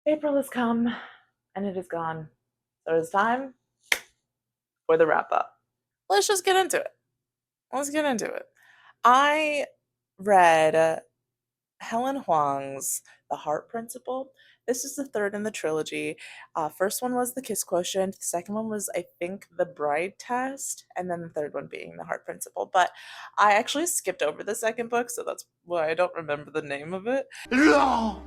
April has come and it is gone. So it's time for the wrap up. Let's just get into it. Let's get into it. I read Helen Huang's The Heart Principle. This is the third in the trilogy. First one was The Kiss Quotient. The second one was, I think, The Bride Test. And then the third one being The Heart Principle. But I actually skipped over the second book, so that's why I don't remember the name of it. No!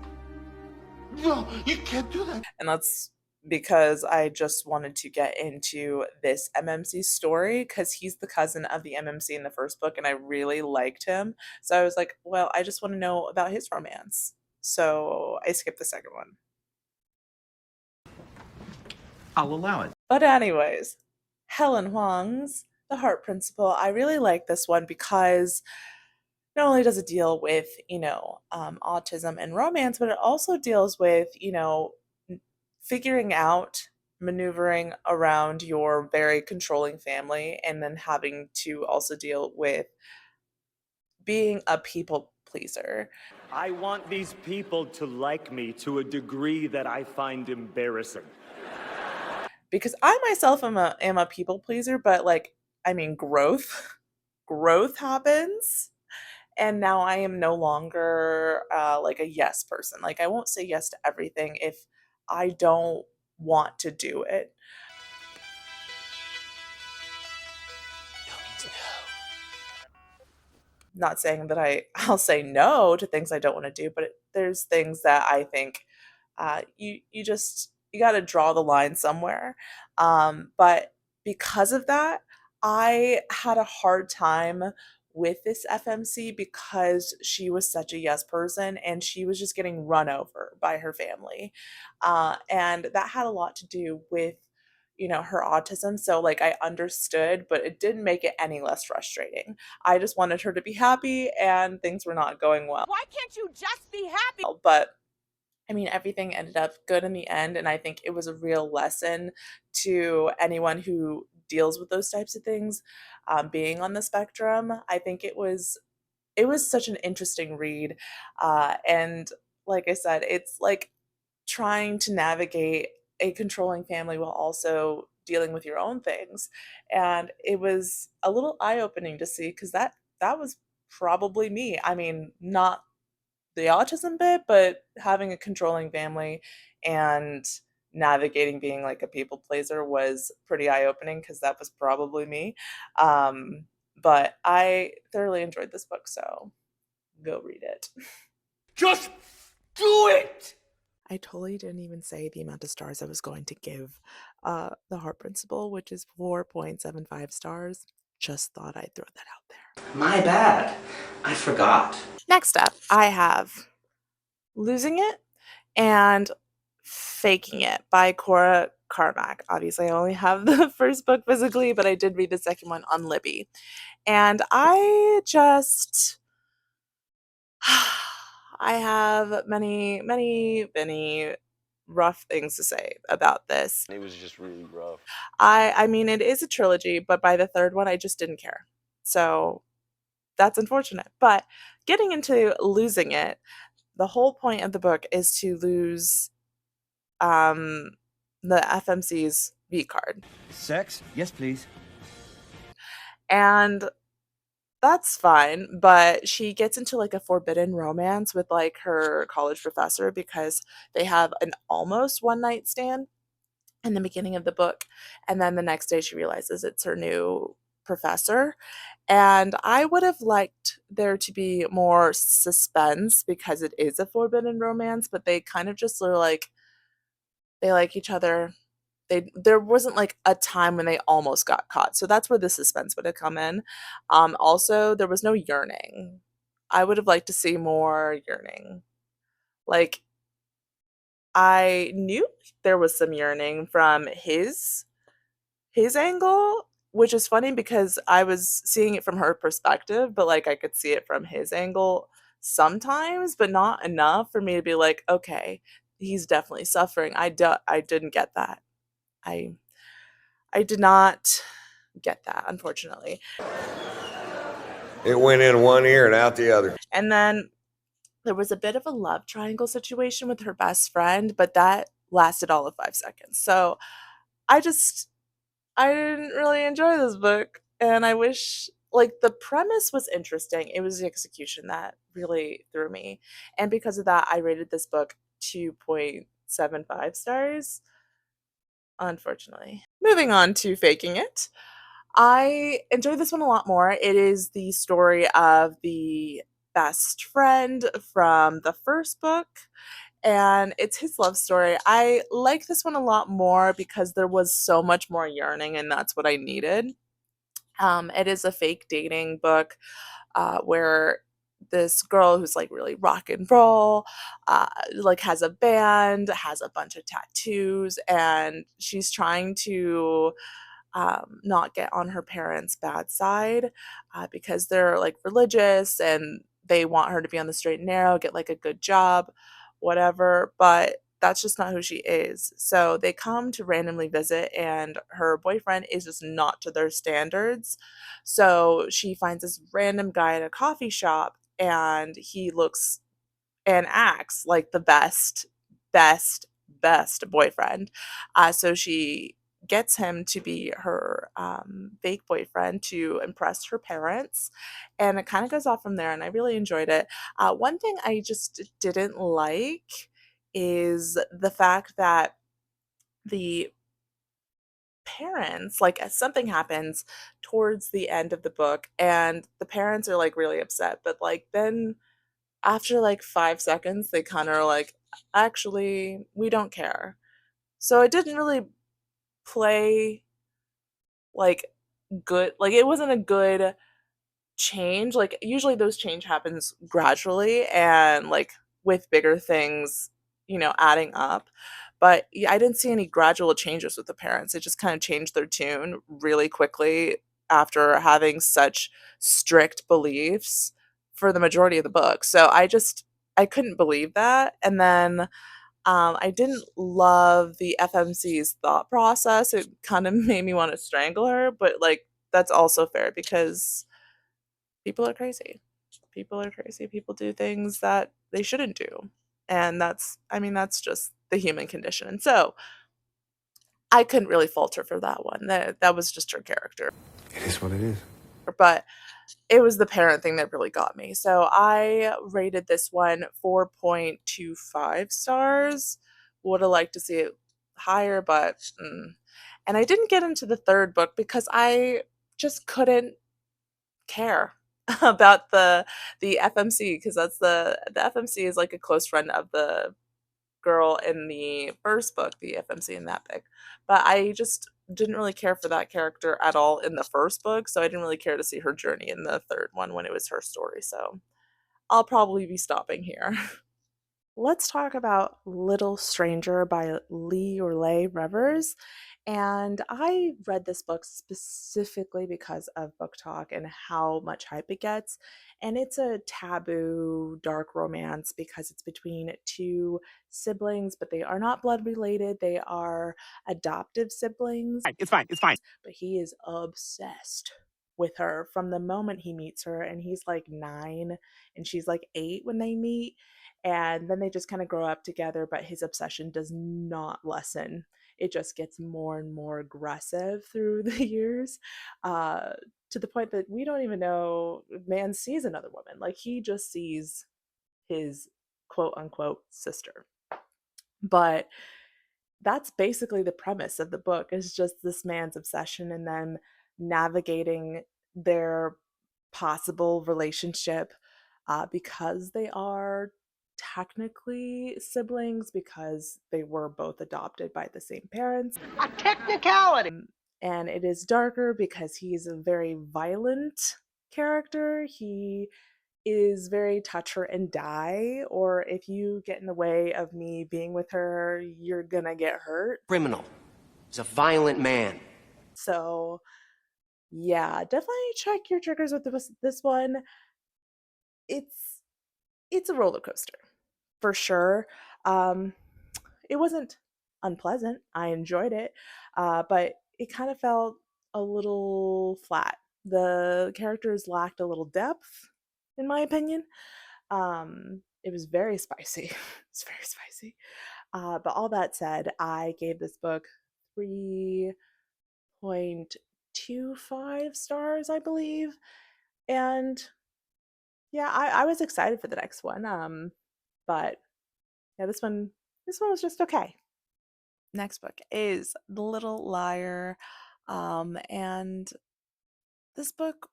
No, you can't do that. And that's because I just wanted to get into this MMC story because he's the cousin of the MMC in the first book and I really liked him. So I was like, well, I just want to know about his romance. So I skipped the second one. I'll allow it. But anyways, Helen Huang's The Heart Principle. I really like this one because not only does it deal with, autism and romance, but it also deals with, figuring out, maneuvering around your very controlling family, and then having to also deal with being a people pleaser. I want these people to like me to a degree that I find embarrassing. Because I myself am a people pleaser, but growth happens. And now I am no longer like a yes person. Like I won't say yes to everything if I don't want to do it. Not saying that I'll say no to things I don't want to do, but there's things that I think you got to draw the line somewhere. But because of that, I had a hard time with this FMC because she was such a yes person and she was just getting run over by her family. And that had a lot to do with her autism. So like I understood, but it didn't make it any less frustrating. I just wanted her to be happy and things were not going well. Why can't you just be happy? But I mean, everything ended up good in the end, and I think it was a real lesson to anyone who deals with those types of things, being on the spectrum. I think it was such an interesting read, and like I said, it's like trying to navigate a controlling family while also dealing with your own things, and it was a little eye opening to see because that was probably me. I mean, not the autism bit, but having a controlling family and navigating being like a people pleaser was pretty eye opening because that was probably me. But I thoroughly enjoyed this book, so go read it. Just do it! I totally didn't even say the amount of stars I was going to give The Heart Principle, which is 4.75 stars. Just thought I'd throw that out there. My bad. I forgot. Next up, I have Losing It and Faking It by Cora Carmack. Obviously, I only have the first book physically, but I did read the second one on Libby. And I just I have many, many, many rough things to say about this. It was just really rough. I mean it is a trilogy, but by the third one I just didn't care. So that's unfortunate. But getting into Losing It, the whole point of the book is to lose the FMC's V card. Sex? Yes, please. And that's fine, but she gets into like a forbidden romance with like her college professor because they have an almost one night stand in the beginning of the book. And then the next day she realizes it's her new professor. And I would have liked there to be more suspense because it is a forbidden romance, but they kind of just are like, they like each other. There wasn't like a time when they almost got caught. So that's where the suspense would have come in. Also, there was no yearning. I would have liked to see more yearning. Like I knew there was some yearning from his angle, which is funny because I was seeing it from her perspective, but like I could see it from his angle sometimes, but not enough for me to be like, okay, he's definitely suffering. I didn't get that. I I did not get that, unfortunately. It went in one ear and out the other. And then There was a bit of a love triangle situation with her best friend, but that lasted all of 5 seconds. So, I just I didn't really enjoy this book, and I wish like, the premise was interesting, it was the execution that really threw me, and because of that, I rated this book 2.75 stars, unfortunately. Moving on to Faking It. I enjoyed this one a lot more. It is the story of the best friend from the first book, and it's his love story. I like this one a lot more because there was so much more yearning, and that's what I needed. It is a fake dating book where this girl who's like really rock and roll, like has a band, has a bunch of tattoos, and she's trying to not get on her parents' bad side because they're like religious and they want her to be on the straight and narrow, get like a good job, whatever. But that's just not who she is. So they come to randomly visit, and her boyfriend is just not to their standards. So she finds this random guy at a coffee shop, and he looks and acts like the best, best boyfriend. So she gets him to be her fake boyfriend to impress her parents. And it kind of goes off from there. And I really enjoyed it. One thing I just didn't like is the fact that the parents, like, something happens towards the end of the book, and the parents are like really upset. But like, then after like 5 seconds, they kinda are like, "Actually, we don't care." So it didn't really play, like, good like, it wasn't a good change. Like, usually those change happens gradually and, like, with bigger things, adding up. But, yeah, I didn't see any gradual changes with the parents. They just kinda changed their tune really quickly after having such strict beliefs for the majority of the book. So I couldn't believe that, and then, I didn't love the FMC's thought process. It kinda made me wanna strangle her, but, like, that's also fair because people are crazy. People are crazy. People do things that they shouldn't do. And that's just the human condition. And so I couldn't really fault her for that one. That was just her character. It is what it is. But it was the parent thing that really got me. So I rated this one 4.25 stars. Would have liked to see it higher, but and I didn't get into the third book because I just couldn't care about the FMC because that's the FMC is like a close friend of the girl in the first book, the FMC in that book. But I just didn't really care for that character at all in the first book, so I didn't really care to see her journey in the third one when it was her story. So I'll probably be stopping here. Let's talk about Little Stranger by Lee or Lay Revers. And I read this book specifically because of Book Talk and how much hype it gets. And it's a taboo, dark romance because it's between two siblings, but they are not blood related. They are adoptive siblings. It's fine. It's fine. But he is obsessed with her from the moment he meets her. And he's like 9 and she's like 8 when they meet, and then they just kind of grow up together, but his obsession does not lessen. It just gets more and more aggressive through the years, uh, to the point that we don't even know if man sees another woman. Like, he just sees his quote unquote sister. But that's basically the premise of the book, is just this man's obsession and then navigating their possible relationship, because they are technically siblings because they were both adopted by the same parents. A technicality. And it is darker because he's a very violent character. He is very touch her and die, or if you get in the way of me being with her, you're gonna get hurt. Criminal. He's a violent man. So, yeah, definitely check your triggers with this one. It's it's a roller coaster for sure. Um, it wasn't unpleasant. I enjoyed it, but it kind of felt a little flat. The characters lacked a little depth, in my opinion. It was very spicy. It's very spicy. But all that said, I gave this book 3.25 stars, I believe. And yeah, I was excited for the next one. But yeah, this one was just okay. Next book is The Little Liar. And this book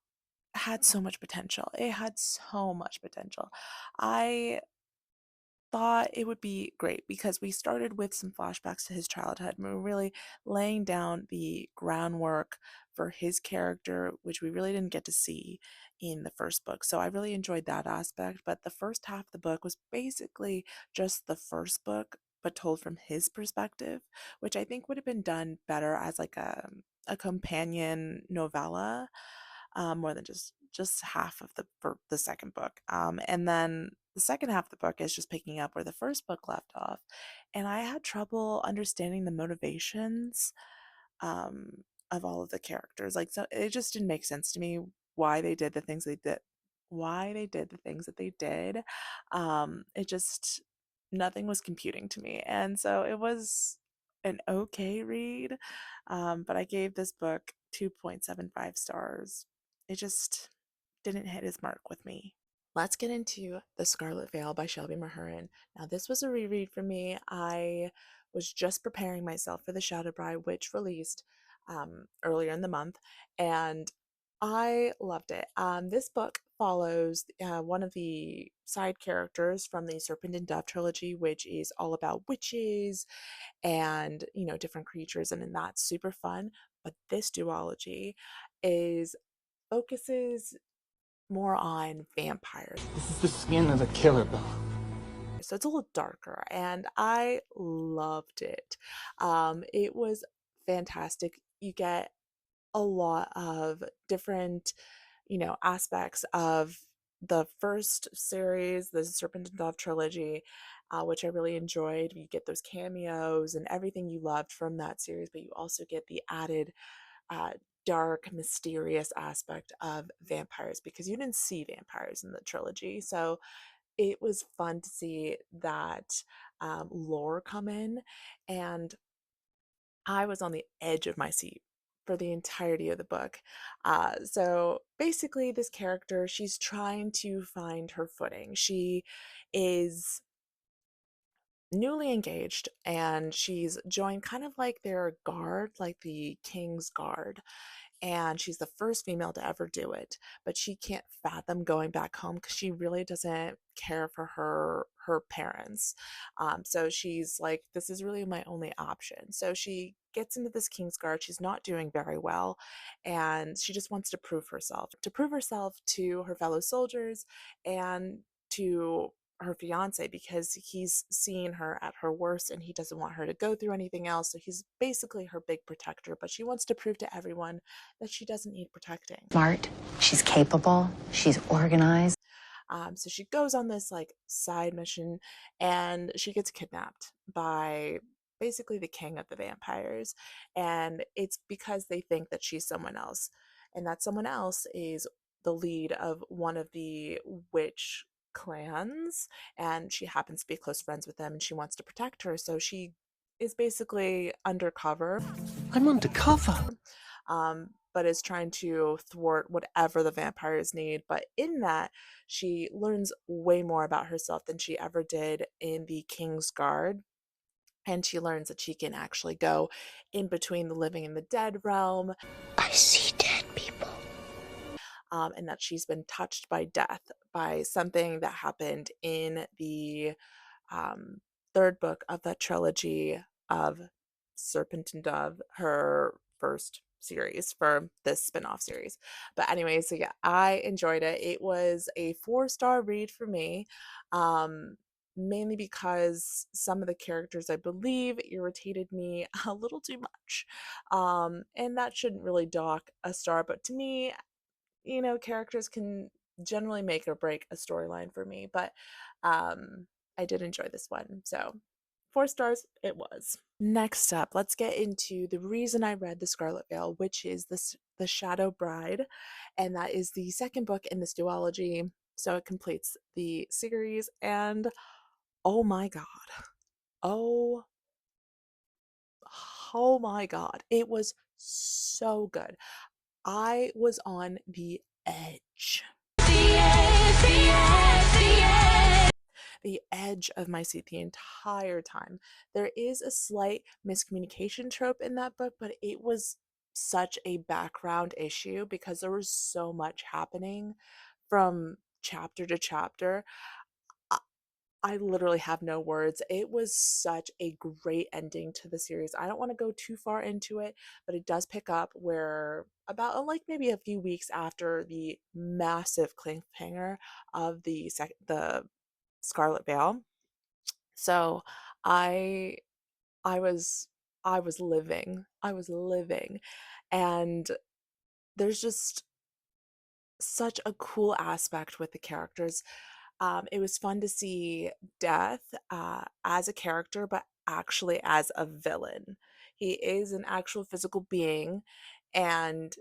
had so much potential. It had so much potential. I thought it would be great because we started with some flashbacks to his childhood and we were really laying down the groundwork for his character, which we really didn't get to see in the first book. So I really enjoyed that aspect. But the first half of the book was basically just the first book, but told from his perspective, which I think would have been done better as like a companion novella, more than just half of the second book. And then the second half of the book is just picking up where the first book left off, and I had trouble understanding the motivations of all of the characters. Like, so it just didn't make sense to me why they did the things they did, why they did the things that they did. It just nothing was computing to me, and so it was an okay read. But I gave this book 2.75 stars. It just didn't hit his mark with me. Let's get into The Scarlet Veil by Shelby Mahurin. Now, this was a reread for me. I was just preparing myself for The Shadow Bride, which released earlier in the month, and I loved it. This book follows one of the side characters from the Serpent and Dove trilogy, which is all about witches and different creatures, and that's super fun. But this duology is focuses more on vampires. This is the skin of the killer, Bella. So it's a little darker, and I loved it. It was fantastic. You get a lot of different, aspects of the first series, the Serpent and Dove trilogy, which I really enjoyed. You get those cameos and everything you loved from that series, but you also get the added uh, dark, mysterious aspect of vampires because you didn't see vampires in the trilogy. So it was fun to see that lore come in, and I was on the edge of my seat for the entirety of the book. So basically, this character, she's trying to find her footing. She is newly engaged and she's joined kind of like their guard, like the king's guard, and she's the first female to ever do it, but she can't fathom going back home because she really doesn't care for her parents. So she's like, this is really my only option. So she gets into this king's guard. She's not doing very well, and she just wants to prove herself to her fellow soldiers and to her fiance, because he's seen her at her worst and he doesn't want her to go through anything else. So he's basically her big protector, but she wants to prove to everyone that she doesn't need protecting. Smart, she's capable, she's organized. So she goes on this like side mission and she gets kidnapped by basically the king of the vampires. And it's because they think that she's someone else. And that someone else is the lead of one of the witch clans. And she happens to be close friends with them and she wants to protect her. So she is basically undercover, I'm undercover. but is trying to thwart whatever the vampires need. But in that, she learns way more about herself than she ever did in the King's Guard. And she learns that she can actually go in between the living and the dead realm, I see dead people. and that she's been touched by death, by something that happened in the um, third book of that trilogy of Serpent and Dove, her first series for this spin-off series. But anyway, so yeah, I enjoyed it. It was a 4-star read for me. Mainly because some of the characters, I believe, irritated me a little too much. And that shouldn't really dock a star, but to me, characters can generally make or break a storyline for me, but I did enjoy this one. So 4 stars it was. Next up, let's get into the reason I read The Scarlet Veil, which is the Shadow Bride, and that is the second book in this duology. So it completes the series, and oh my god. Oh, oh my god. It was so good. I was on the edge. The edge of my seat the entire time. There is a slight miscommunication trope in that book, but it was such a background issue because there was so much happening from chapter to chapter. I, I literally have no words. It was such a great ending to the series. I don't want to go too far into it, but it does pick up where about like maybe a few weeks after the massive cliffhanger of the Scarlet Veil. So I I was I was living. I was living. And there's just such a cool aspect with the characters. It was fun to see Death as a character, but actually as a villain. He is an actual physical being, and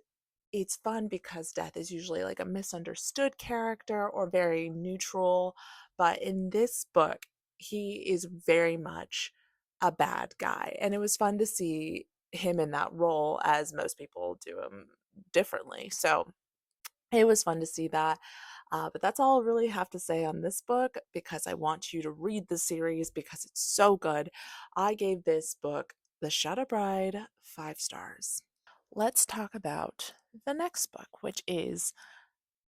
it's fun because Death is usually like a misunderstood character or very neutral, but in this book, he is very much a bad guy. And it was fun to see him in that role as most people do him differently. So it was fun to see that. But that's all I really have to say on this book because I want you to read the series because it's so good. I gave this book, The Shadow Bride, 5 stars. Let's talk about the next book, which is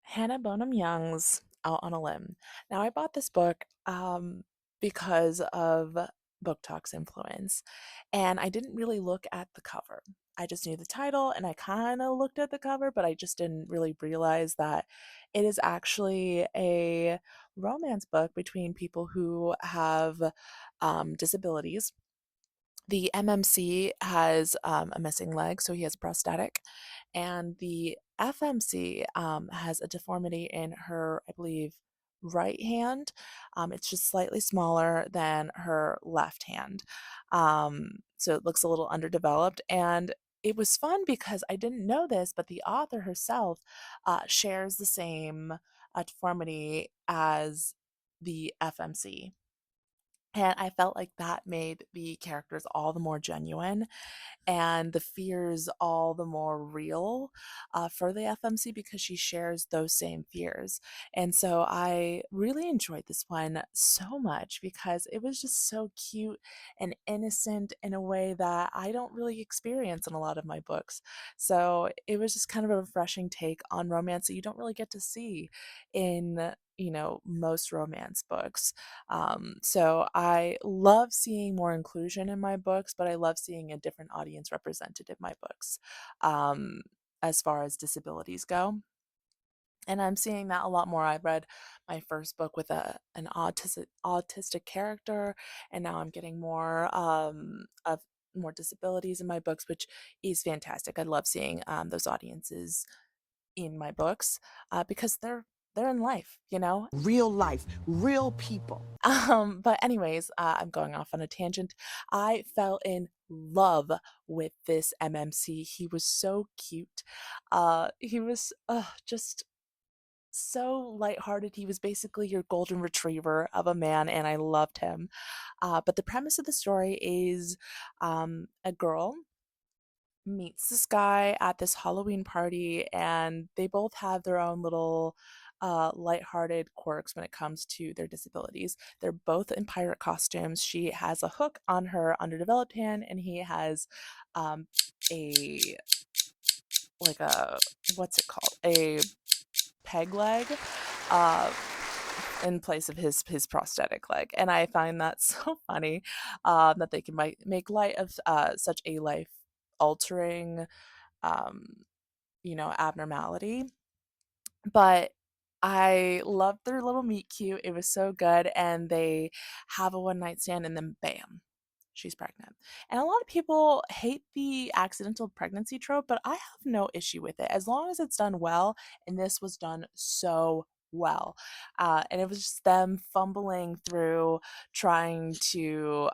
Hannah Bonham Young's Out on a Limb. Now, I bought this book because of Book Talk's influence, and I didn't really look at the cover. I just knew the title and I kind of looked at the cover, but I just didn't really realize that it is actually a romance book between people who have disabilities. The MMC has a missing leg, so he has prosthetic, and the FMC has a deformity in her, I believe, right hand. It's just slightly smaller than her left hand, so it looks a little underdeveloped. And it was fun because I didn't know this, but the author herself shares the same deformity as the FMC. And I felt like that made the characters all the more genuine and the fears all the more real for the FMC because she shares those same fears. And so I really enjoyed this one so much because it was just so cute and innocent in a way that I don't really experience in a lot of my books. So it was just kind of a refreshing take on romance that you don't really get to see in most romance books. So I love seeing more inclusion in my books, but I love seeing a different audience represented in my books um, as far as disabilities go. And I'm seeing that a lot more. I read my first book with an autistic character, and now I'm getting more of more disabilities in my books, which is fantastic. I love seeing those audiences in my books because they're in life. Real life, real people. But anyways, I'm going off on a tangent. I fell in love with this MMC. He was so cute. He was just so lighthearted. He was basically your golden retriever of a man, and I loved him. But the premise of the story is a girl meets this guy at this Halloween party, and they both have their own little lighthearted quirks when it comes to their disabilities. They're both in pirate costumes. She has a hook on her underdeveloped hand, and he has a like a what's it called? A peg leg uh in place of his prosthetic leg. And I find that so funny that they can make light of such a life altering um, abnormality. But I loved their little meet cute. It was so good. And they have a one night stand, and then bam, she's pregnant. And a lot of people hate the accidental pregnancy trope, but I have no issue with it as long as it's done well. And this was done so well. And it was just them fumbling through trying to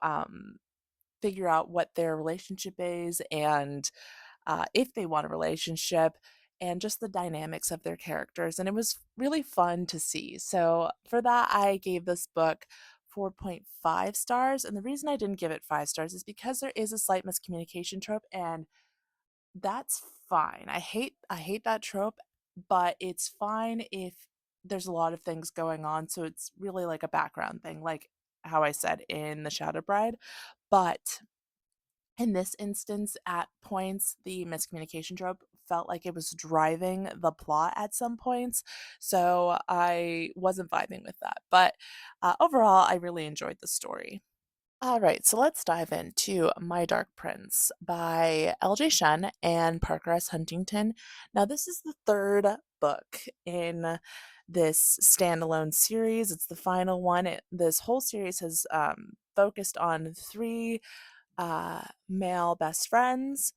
figure out what their relationship is and if they want a relationship. and just the dynamics of their characters. And it was really fun to see. So for that, I gave this book 4.5 stars. And the reason I didn't give it 5 stars is because there is a slight miscommunication trope, and that's fine. I hate that trope, but it's fine if there's a lot of things going on, so it's really like a background thing, like how I said in The Shadow Bride. But in this instance, at points, the miscommunication trope felt like it was driving the plot at some points, so I wasn't vibing with that. But overall, I really enjoyed the story. All right, so let's dive into My Dark Prince by LJ Shen and Parker S. Huntington. Now, this is the third book in this standalone series. It's the final one. This whole series has focused on three male best friends.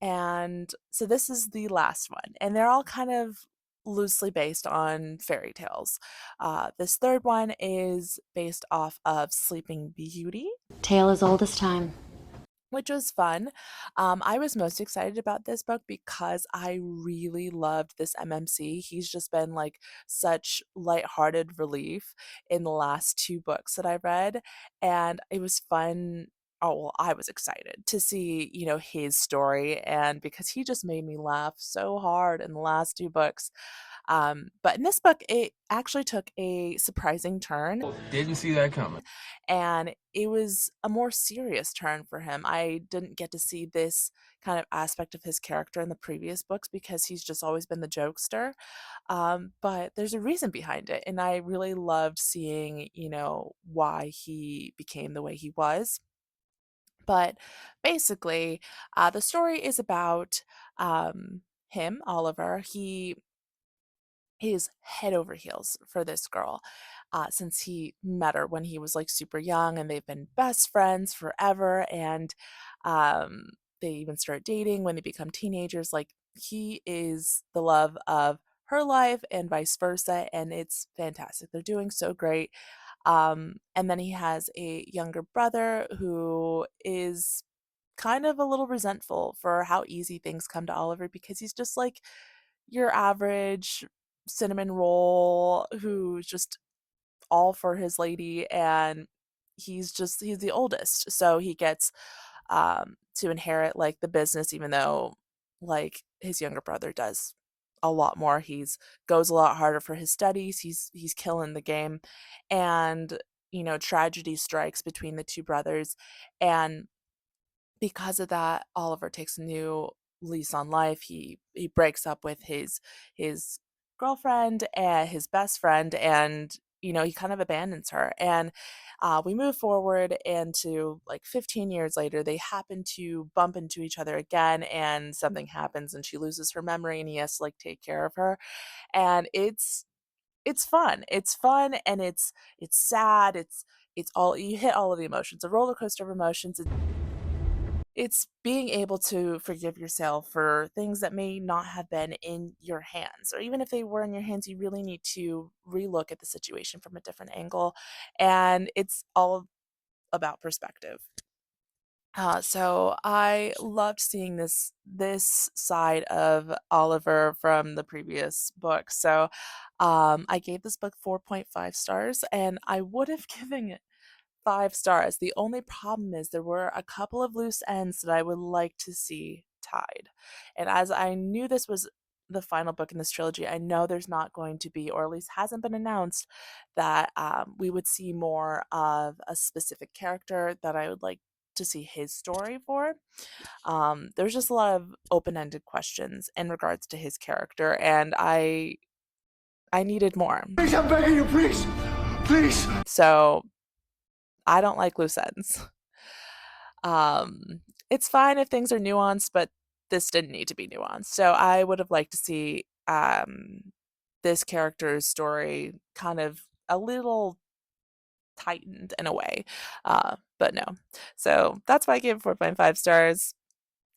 And so this is the last one. And they're all kind of loosely based on fairy tales. This third one is based off of Sleeping Beauty, Tale as old as time. which was fun. I was most excited about this book because I really loved this MMC. He's just been like such lighthearted relief in the last two books that I read, and it was fun. Oh, well, I was excited to see, his story, and because he just made me laugh so hard in the last two books. But in this book, it actually took a surprising turn, Didn't see that coming. and it was a more serious turn for him. I didn't get to see this kind of aspect of his character in the previous books because he's just always been the jokester. But there's a reason behind it, and I really loved seeing, why he became the way he was. But basically, the story is about him, Oliver. He is head over heels for this girl since he met her when he was like super young, and they've been best friends forever. And um, they even start dating when they become teenagers. Like, he is the love of her life and vice versa, and it's fantastic. They're doing so great. And then he has a younger brother who is kind of a little resentful for how easy things come to Oliver because he's just like your average cinnamon roll who's just all for his lady, and he's the oldest, so he gets to inherit like the business, even though like his younger brother does a lot more. He's goes a lot harder for his studies. He's killing the game, and tragedy strikes between the two brothers, and because of that, Oliver takes a new lease on life. He breaks up with his girlfriend and his best friend, and he kind of abandons her. And we move forward into like 15 years later. They happen to bump into each other again, and something happens, and she loses her memory, and he has to like take care of her. And it's fun. It's fun, and it's sad. It's all you hit all of the emotions. A roller coaster of emotions. It's being able to forgive yourself for things that may not have been in your hands, or even if they were in your hands, you really need to relook at the situation from a different angle, and it's all about perspective. So I loved seeing this side of Oliver from the previous book. So I gave this book 4.5 stars, and I would have given it 5 stars. The only problem is there were a couple of loose ends that I would like to see tied. And as I knew this was the final book in this trilogy, I know there's not going to be, or at least hasn't been announced, that we would see more of a specific character that I would like to see his story for. There's just a lot of open-ended questions in regards to his character, and I needed more. Please, I'm begging you, please. Please. So I don't like loose ends. It's fine if things are nuanced, but this didn't need to be nuanced. So I would have liked to see this character's story kind of a little tightened in a way. But no. So that's why I gave it 4.5 stars.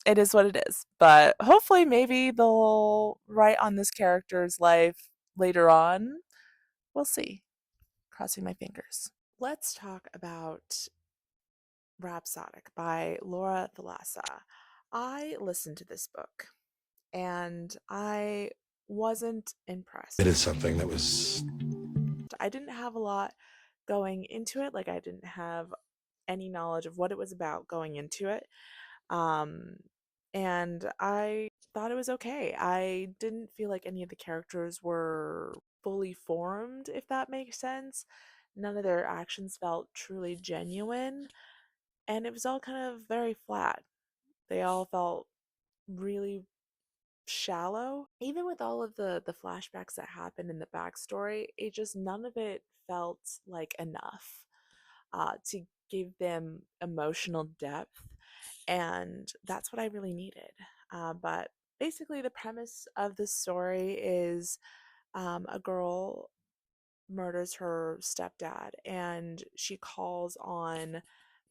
It is what it is. But hopefully maybe they'll write on this character's life later on. We'll see. Crossing my fingers. Let's talk about Rhapsodic by Laura Thalassa. I listened to this book and I wasn't impressed. It is something that was. I didn't have a lot going into it. Like, I didn't have any knowledge of what it was about going into it. Um, and I thought it was okay. I didn't feel like any of the characters were fully formed, if that makes sense. None of their actions felt truly genuine, and it was all kind of very flat. They all felt really shallow. Even with all of the flashbacks that happened in the backstory, it just none of it felt like enough to give them emotional depth, and that's what I really needed. But basically, the premise of the story is a girl murders her stepdad, and she calls on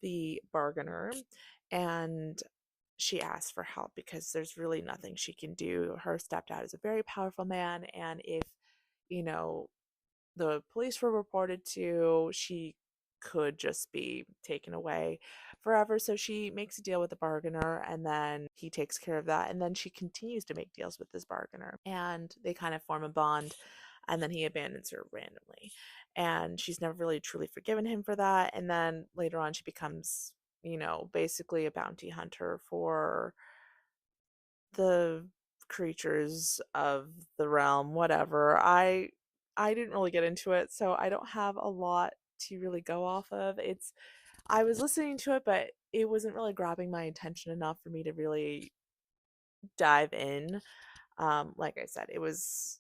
the bargainer, and she asks for help because there's really nothing she can do. Her stepdad is a very powerful man, and if, you know, the police were reported to, she could just be taken away forever. So she makes a deal with the bargainer, and then he takes care of that. And then she continues to make deals with this bargainer, and they kind of form a bond. And then he abandons her randomly. And she's never really truly forgiven him for that. And then later on, she becomes, basically a bounty hunter for the creatures of the realm, whatever. I didn't really get into it, so I don't have a lot to really go off of. I was listening to it, but it wasn't really grabbing my attention enough for me to really dive in. Like I said, it was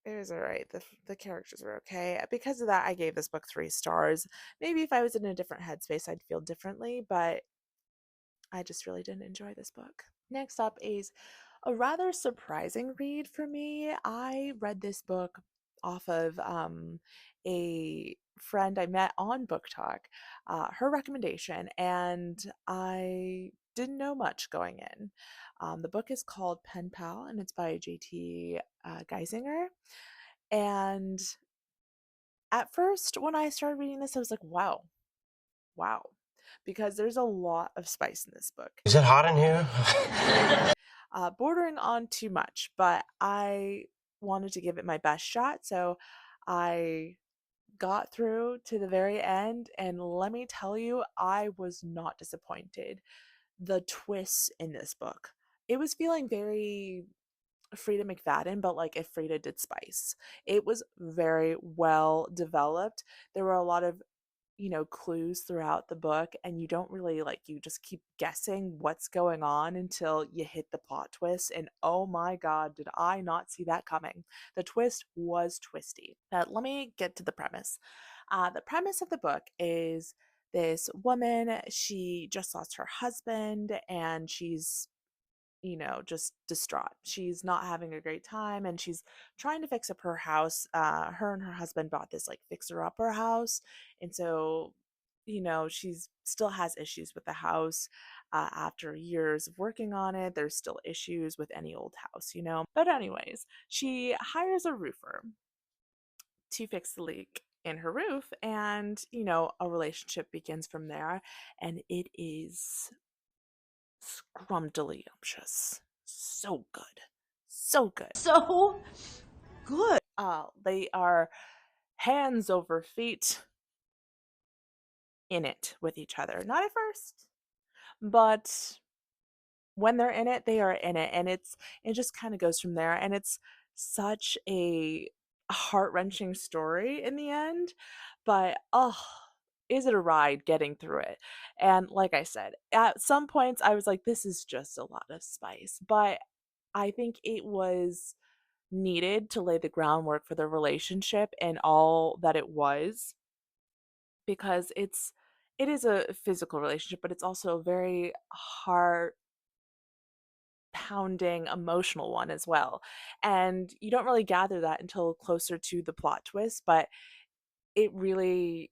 all right. The characters were okay. Because of that, I gave this book 3 stars. Maybe if I was in a different headspace, I'd feel differently, but I just really didn't enjoy this book. Next up is a rather surprising read for me. I read this book off of a friend I met on Book Talk, her recommendation, and I didn't know much going in. The book is called Pen Pal, and it's by JT Geisinger. And at first, when I started reading this, I was like, wow, wow, because there's a lot of spice in this book. Is it hot in here? Bordering on too much, but I wanted to give it my best shot, so I got through to the very end, and let me tell you, I was not disappointed. The twists in this book, it was feeling very Frida McFadden, but like if Frida did spice. It was very well developed. There were a lot of clues throughout the book, and you don't really you just keep guessing what's going on until you hit the plot twist, and oh my god, did I not see that coming. The twist was twisty. But let me get to the premise. The premise of the book is this woman, she just lost her husband, and she's just distraught. She's not having a great time, and she's trying to fix up her house. Her and her husband bought this fixer upper house, and so she's still has issues with the house. After years of working on it, there's still issues with any old house. But anyways, she hires a roofer to fix the leak in her roof, and a relationship begins from there, and it is scrumdiddlyumptious. So good. So good. So good. They are hands over feet in it with each other. Not at first, but when they're in it, they are in it. And it just kind of goes from there. And it's such a heart-wrenching story in the end. But is it a ride getting through it? And like I said, at some points I was like, this is just a lot of spice. But I think it was needed to lay the groundwork for the relationship and all that it was, because it is a physical relationship, but it's also a very heart pounding emotional one as well. And you don't really gather that until closer to the plot twist, but it really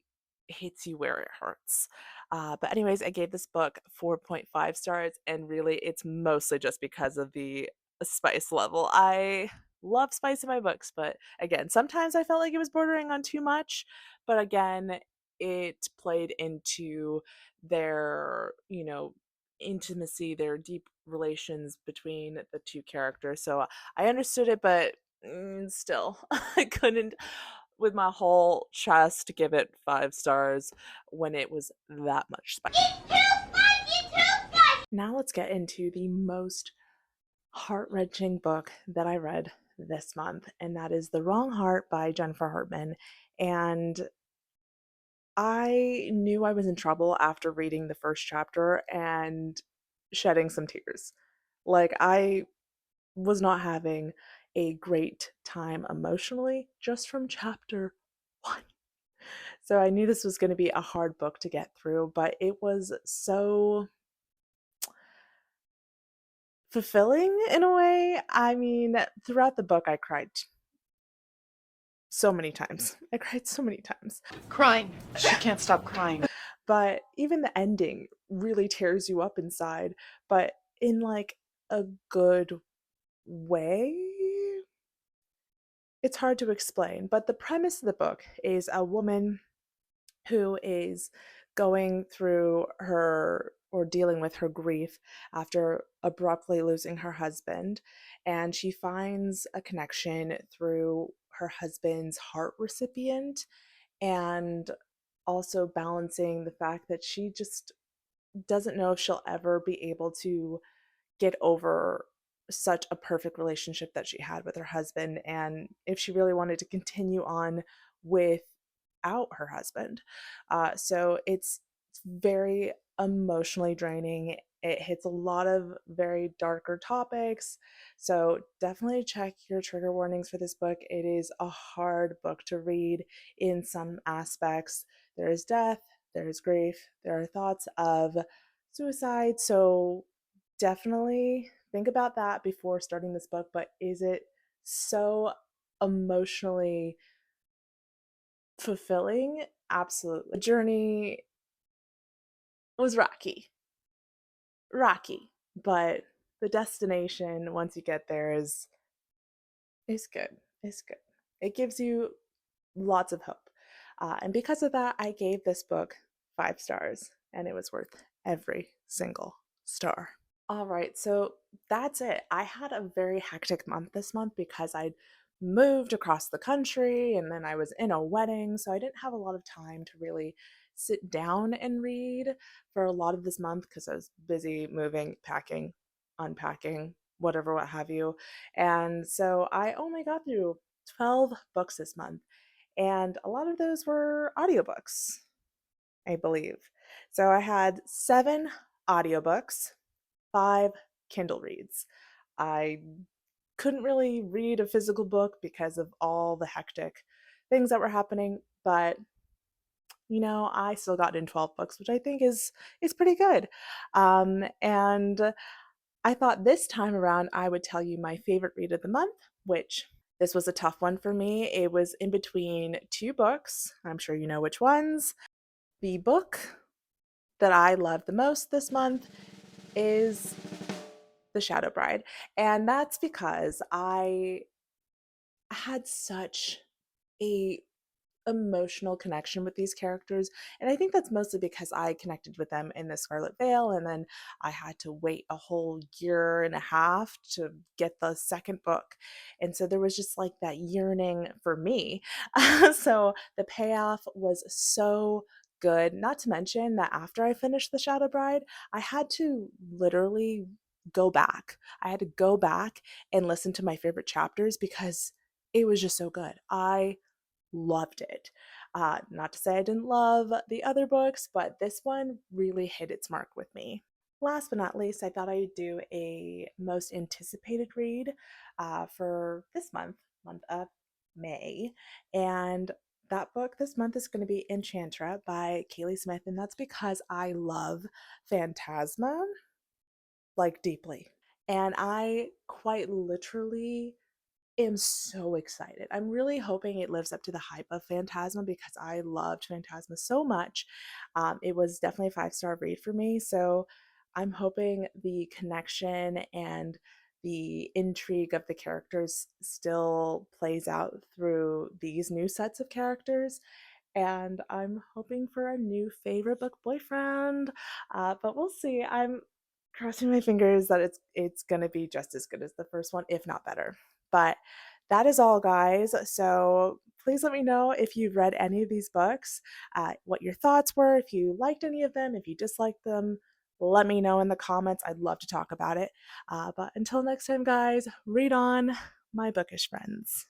hits you where it hurts. But anyways, I gave this book 4.5 stars, and really it's mostly just because of the spice level. I love spice in my books, but again, sometimes I felt like it was bordering on too much, but again, it played into their intimacy, their deep relations between the two characters. So I understood it, but still, I couldn't, with my whole chest, give it 5 stars when it was that much spice. Now let's get into the most heart wrenching book that I read this month, and that is The Wrong Heart by Jennifer Hartman. And I knew I was in trouble after reading the first chapter and shedding some tears. Like, I was not having a great time emotionally just from chapter one. So I knew this was going to be a hard book to get through, but it was so fulfilling in a way. I mean, throughout the book, I cried so many times. I cried so many times. Crying. She can't stop crying. But even the ending really tears you up inside, but in like a good way. It's hard to explain, but the premise of the book is a woman who is going through her or dealing with her grief after abruptly losing her husband, and she finds a connection through her husband's heart recipient, and also balancing the fact that she just doesn't know if she'll ever be able to get over such a perfect relationship that she had with her husband, and if she really wanted to continue on without her husband. So it's very emotionally draining. It hits a lot of very darker topics. So definitely check your trigger warnings for this book. It is a hard book to read in some aspects. There is death, there is grief, there are thoughts of suicide. So definitely think about that before starting this book. But is it so emotionally fulfilling? Absolutely. The journey was rocky, but the destination once you get there is good. It's good. It gives you lots of hope. And because of that, I gave this book 5 stars, and it was worth every single star. All right, so that's it. I had a very hectic month this month because I'd moved across the country and then I was in a wedding, so I didn't have a lot of time to really sit down and read for a lot of this month because I was busy moving, packing, unpacking, whatever, what have you. And so I only got through 12 books this month, and a lot of those were audiobooks, I believe. So I had 7 audiobooks, 5 Kindle reads. I couldn't really read a physical book because of all the hectic things that were happening, but I still got in 12 books, which I think is pretty good. And I thought this time around I would tell you my favorite read of the month, which this was a tough one for me. It was in between 2 books. I'm sure you know which ones. The book that I loved the most this month is The Shadow Bride. And that's because I had such a emotional connection with these characters, and I think that's mostly because I connected with them in the Scarlet Veil, and then I had to wait a whole year and a half to get the second book, and so there was just like that yearning for me. So the payoff was so good, not to mention that after I finished The Shadow Bride, I had to literally go back. I had to go back and listen to my favorite chapters because it was just so good. I loved it. Not to say I didn't love the other books, but this one really hit its mark with me. Last but not least, I thought I'd do a most anticipated read for this month of May. And that book this month is going to be Enchantra by Kaylee Smith, and that's because I love Phantasma like deeply. And I quite literally am so excited. I'm really hoping it lives up to the hype of Phantasma because I loved Phantasma so much. It was definitely a 5 star read for me. So I'm hoping the connection and the intrigue of the characters still plays out through these new sets of characters. And I'm hoping for a new favorite book boyfriend, but we'll see. crossing my fingers that it's gonna be just as good as the first one, if not better. But that is all, guys. So please let me know if you've read any of these books, what your thoughts were, if you liked any of them, if you disliked them. Let me know in the comments. I'd love to talk about it. But until next time, guys, read on, my bookish friends.